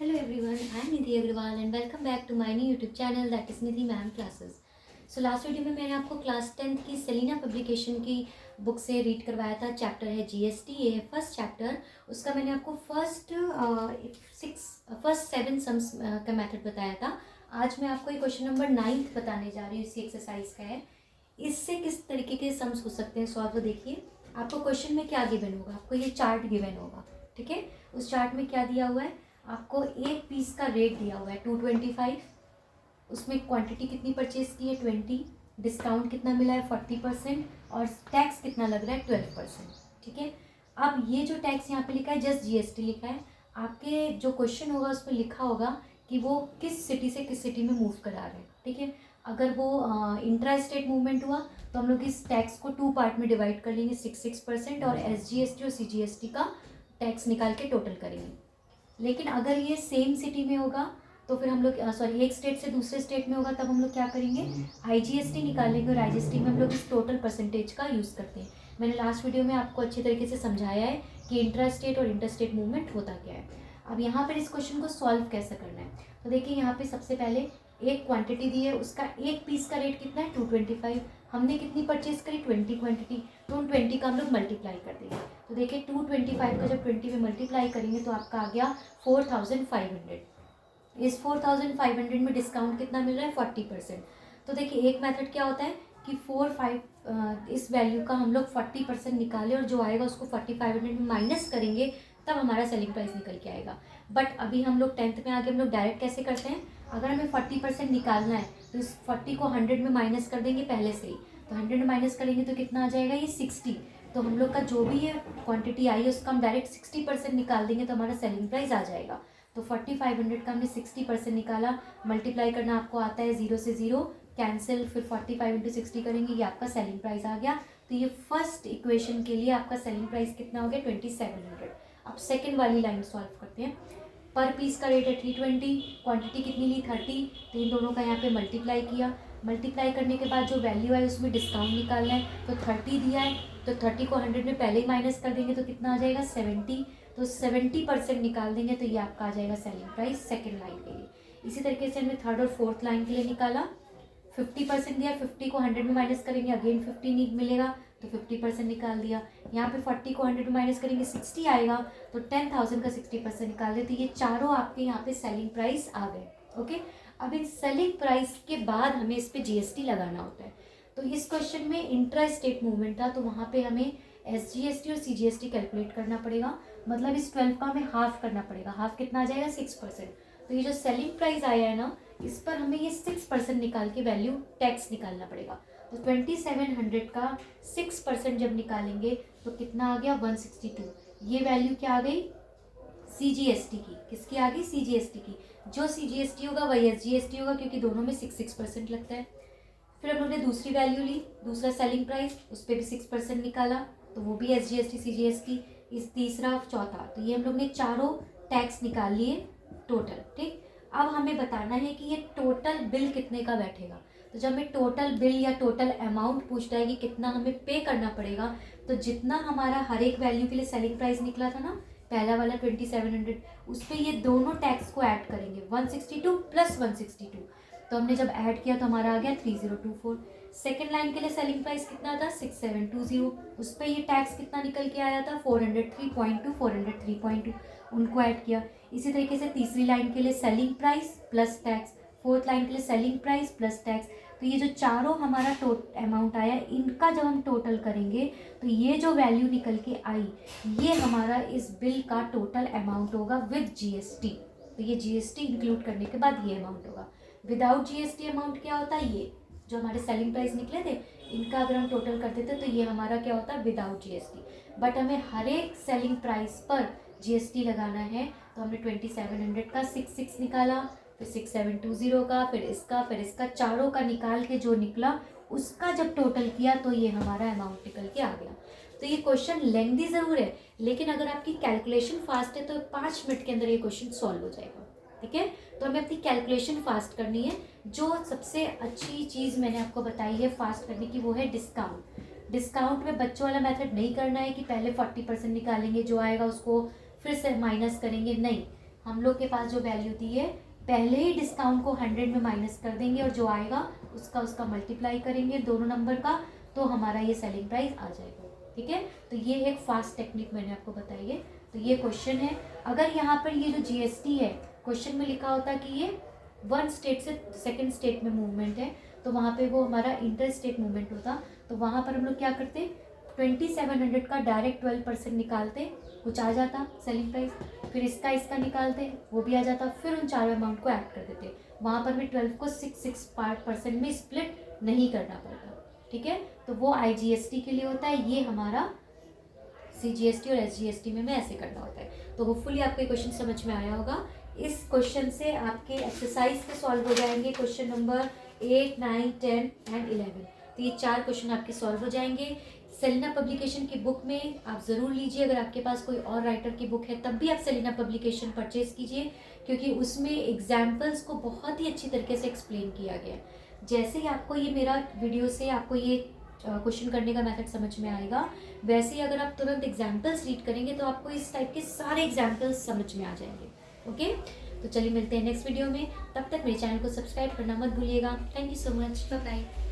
Hello everyone, I am Nidhi Agrawal and welcome back to my new YouTube channel that is Nidhi Ma'am Classes. So last video में मैंने आपको class 10th की Selina publication की book से read करवाया था। Chapter है GST, ये है फर्स्ट चैप्टर। उसका मैंने आपको फर्स्ट 7 सम्स का मेथड बताया था। आज मैं आपको ये क्वेश्चन नंबर 9 बताने जा रही हूँ, इसी एक्सरसाइज का है। इससे किस तरीके के सम्स हो सकते हैं सॉल्व, तो देखिए आपको क्वेश्चन में क्या गिवन होगा। आपको ये चार्ट गिवन होगा, ठीक है। उस चार्ट में क्या दिया हुआ है, आपको एक पीस का रेट दिया हुआ है 225, उसमें क्वांटिटी कितनी परचेज की है 20, डिस्काउंट कितना मिला है 40% और टैक्स कितना लग रहा है 12%, ठीक है। अब ये जो टैक्स यहाँ पे लिखा है जस्ट जीएसटी लिखा है। आपके जो क्वेश्चन होगा उस पर लिखा होगा कि वो किस सिटी से किस सिटी में मूव करा रहे हैं, ठीक है। अगर वो इंट्रा स्टेट मूवमेंट हुआ तो हम लोग इस टैक्स को 2 पार्ट में डिवाइड कर लेंगे, 6% और एसजीएसटी और सीजीएसटी का टैक्स निकाल के टोटल करेंगे। लेकिन अगर ये सेम सिटी में होगा तो फिर हम लोग एक स्टेट से दूसरे स्टेट में होगा तब हम लोग क्या करेंगे, आईजीएसटी निकालेंगे और आईजीएसटी में हम लोग इस टोटल परसेंटेज का यूज़ करते हैं। मैंने लास्ट वीडियो में आपको अच्छे तरीके से समझाया है कि इंट्रा स्टेट और इंटर स्टेट मूवमेंट होता क्या है। अब यहाँ पर इस क्वेश्चन को सॉल्व कैसे करना है, तो देखिए यहाँ पे सबसे पहले एक क्वांटिटी दी है, उसका एक पीस का रेट कितना है 225। हमने कितनी परचेज करी 20 क्वांटिटी, तो उन 20 का हम लोग मल्टीप्लाई कर देंगे। तो देखिए 225 का जब 20 में मल्टीप्लाई करेंगे तो आपका आ गया 4500। इस 4500 में डिस्काउंट कितना मिल रहा है 40%। तो देखिए एक मेथड क्या होता है कि 45 इस वैल्यू का हम लोग 40% निकालें और जो आएगा उसको 4500 में माइनस करेंगे, तब हमारा सेलिंग प्राइस निकल के आएगा। बट अभी हम लोग 10th में आगे हम लोग डायरेक्ट कैसे करते हैं, अगर हमें 40% निकालना है तो इस 40 को 100 में माइनस कर देंगे पहले से ही। तो 100 में माइनस करेंगे तो कितना आ जाएगा, ये 60। तो हम लोग का जो भी ये क्वांटिटी आई है उसका हम डायरेक्ट 60% निकाल देंगे तो हमारा सेलिंग प्राइस आ जाएगा। तो 4500 का हमने 60% निकाला, मल्टीप्लाई करना आपको आता है 0 से 0 कैंसिल, फिर 45 इंटू 60 करेंगे, ये आपका सेलिंग प्राइस आ गया। तो ये फर्स्ट इक्वेशन के लिए आपका सेलिंग प्राइस कितना हो गया 2700। अब सेकेंड वाली लाइन सॉल्व करते हैं। पर पीस का रेट है 320, क्वांटिटी कितनी ली 30, तो इन दोनों का यहाँ पे मल्टीप्लाई किया। मल्टीप्लाई करने के बाद जो वैल्यू है उसमें डिस्काउंट निकालना है, तो 30 दिया है तो 30 को 100 में पहले ही माइनस कर देंगे तो कितना आ जाएगा 70। तो 70% निकाल देंगे तो ये आपका आ जाएगा सेलिंग प्राइस सेकेंड लाइन के लिए। इसी तरीके से हमने थर्ड और फोर्थ लाइन के लिए निकाला। 50% दिया, 50 को 100 में माइनस करेंगे, अगेन 50 नहीं मिलेगा तो 50% निकाल दिया। यहाँ पे 40 को 100 में माइनस करेंगे 60 आएगा, तो 10,000 का 60% निकाल दे, तो ये चारों आपके यहाँ पे सेलिंग प्राइस आ गए। ओके, अब इन सेलिंग प्राइस के बाद हमें इस पे जीएसटी लगाना होता है। तो इस क्वेश्चन में इंट्रा स्टेट मूवमेंट था तो वहाँ पे हमें एसजीएसटी और सीजीएसटी कैलकुलेट करना पड़ेगा, मतलब इस 12 का हमें हाफ करना पड़ेगा। हाफ कितना आ जाएगा 6%। तो ये जो सेलिंग प्राइस आया है ना, इस पर हमें ये 6% निकाल के वैल्यू टैक्स निकालना पड़ेगा। तो 2700 का 6% जब निकालेंगे तो कितना आ गया 162। ये वैल्यू क्या आ गई सीजीएसटी की, किसकी आ गई सीजीएसटी की। जो सीजीएसटी होगा वही एसजीएसटी होगा क्योंकि दोनों में 6% लगता है। फिर हम लोग ने दूसरी वैल्यू ली, दूसरा सेलिंग प्राइस, उस पर भी 6% निकाला तो वो भी एसजीएसटी सीजीएसटी। इस तीसरा चौथा, तो ये हम लोग ने चारों टैक्स निकाल लिए टोटल, ठीक। अब हमें बताना है कि ये टोटल बिल कितने का बैठेगा। तो जब हमें टोटल बिल या टोटल अमाउंट पूछता है कि कितना हमें पे करना पड़ेगा, तो जितना हमारा हर एक वैल्यू के लिए सेलिंग प्राइस निकला था ना, पहला वाला 2700, उस पर ये दोनों टैक्स को ऐड करेंगे 162 प्लस 162। तो हमने जब ऐड किया तो हमारा आ गया 3024। सेकेंड लाइन के लिए सेलिंग प्राइस कितना था 6720, उस पर ये टैक्स कितना निकल के आया था 403.2, 403.2, उनको ऐड किया। इसी तरीके से तीसरी लाइन के लिए selling price plus tax, fourth line के लिए सेलिंग प्राइस प्लस टैक्स। तो ये जो चारों हमारा अमाउंट आया, इनका जब हम टोटल करेंगे तो ये जो वैल्यू निकल के आई, ये हमारा इस बिल का टोटल अमाउंट होगा विद जीएसटी। तो ये जीएसटी इंक्लूड करने के बाद ये अमाउंट होगा। विदाउट जीएसटी अमाउंट क्या होता है, ये जो हमारे सेलिंग प्राइस निकले थे इनका अगर हम टोटल करते थे तो ये हमारा क्या होता है विदाउट जीएसटी। बट हमें हर एक सेलिंग प्राइस पर जीएसटी लगाना है, तो हमने 2700 का 66 निकाला, फिर 6720 का, फिर इसका चारों का निकाल के जो निकला उसका जब टोटल किया तो ये हमारा अमाउंट निकल के आ गया। तो ये क्वेश्चन लेंथी ज़रूर है, लेकिन अगर आपकी कैलकुलेशन फास्ट है तो 5 मिनट के अंदर ये क्वेश्चन सॉल्व हो जाएगा, ठीक है। तो हमें अपनी कैलकुलेशन फास्ट करनी है। जो सबसे अच्छी चीज़ मैंने आपको बताई है फास्ट करने की वो है डिस्काउंट। डिस्काउंट में बच्चों वाला मेथड नहीं करना है कि पहले 40% निकालेंगे, जो आएगा उसको फिर से माइनस करेंगे, नहीं। हम लोग के पास जो वैल्यू थी है, पहले ही डिस्काउंट को 100 में माइनस कर देंगे और जो आएगा उसका मल्टीप्लाई करेंगे दोनों नंबर का, तो हमारा ये सेलिंग प्राइस आ जाएगा। ठीक है, तो ये एक फास्ट टेक्निक मैंने आपको बताई है। तो ये क्वेश्चन है। अगर यहाँ पर ये जो जीएसटी है, क्वेश्चन में लिखा होता कि ये वन स्टेट से सेकंड स्टेट में मूवमेंट है, तो वहाँ पे वो हमारा इंटर स्टेट मूवमेंट होता, तो वहाँ पर हम लोग क्या करते, 2700 का डायरेक्ट 12% निकालते, कुछ आ जाता सेलिंग प्राइस, फिर इसका निकालते, वो भी आ जाता, फिर उन चारों अमाउंट को ऐड कर देते। वहाँ पर भी 12 को 6% में स्प्लिट नहीं करना पड़ता। ठीक है, तो वो IGST के लिए होता है, ये हमारा CGST और SGST में ऐसे करना होता है। तो होपफुली आपको ये क्वेश्चन समझ में आया होगा। इस क्वेश्चन से आपके एक्सरसाइज के सॉल्व हो जाएंगे, क्वेश्चन नंबर 8, 9, 10 एंड 11। तो ये 4 क्वेश्चन आपके सॉल्व हो जाएंगे। सेलिना पब्लिकेशन की बुक में आप ज़रूर लीजिए, अगर आपके पास कोई और राइटर की बुक है तब भी आप सेलिना पब्लिकेशन परचेज़ कीजिए, क्योंकि उसमें एग्जाम्पल्स को बहुत ही अच्छी तरीके से एक्सप्लेन किया गया है। जैसे ही आपको ये मेरा वीडियो से आपको ये क्वेश्चन करने का मेथड समझ में आएगा, वैसे ही अगर आप तुरंत एग्जाम्पल्स रीड करेंगे तो आपको इस टाइप के सारे एग्जाम्पल्स समझ में आ जाएंगे। ओके, तो चलिए मिलते हैं नेक्स्ट वीडियो में। तब तक मेरे चैनल को सब्सक्राइब करना मत भूलिएगा। Thank you so much, bye bye.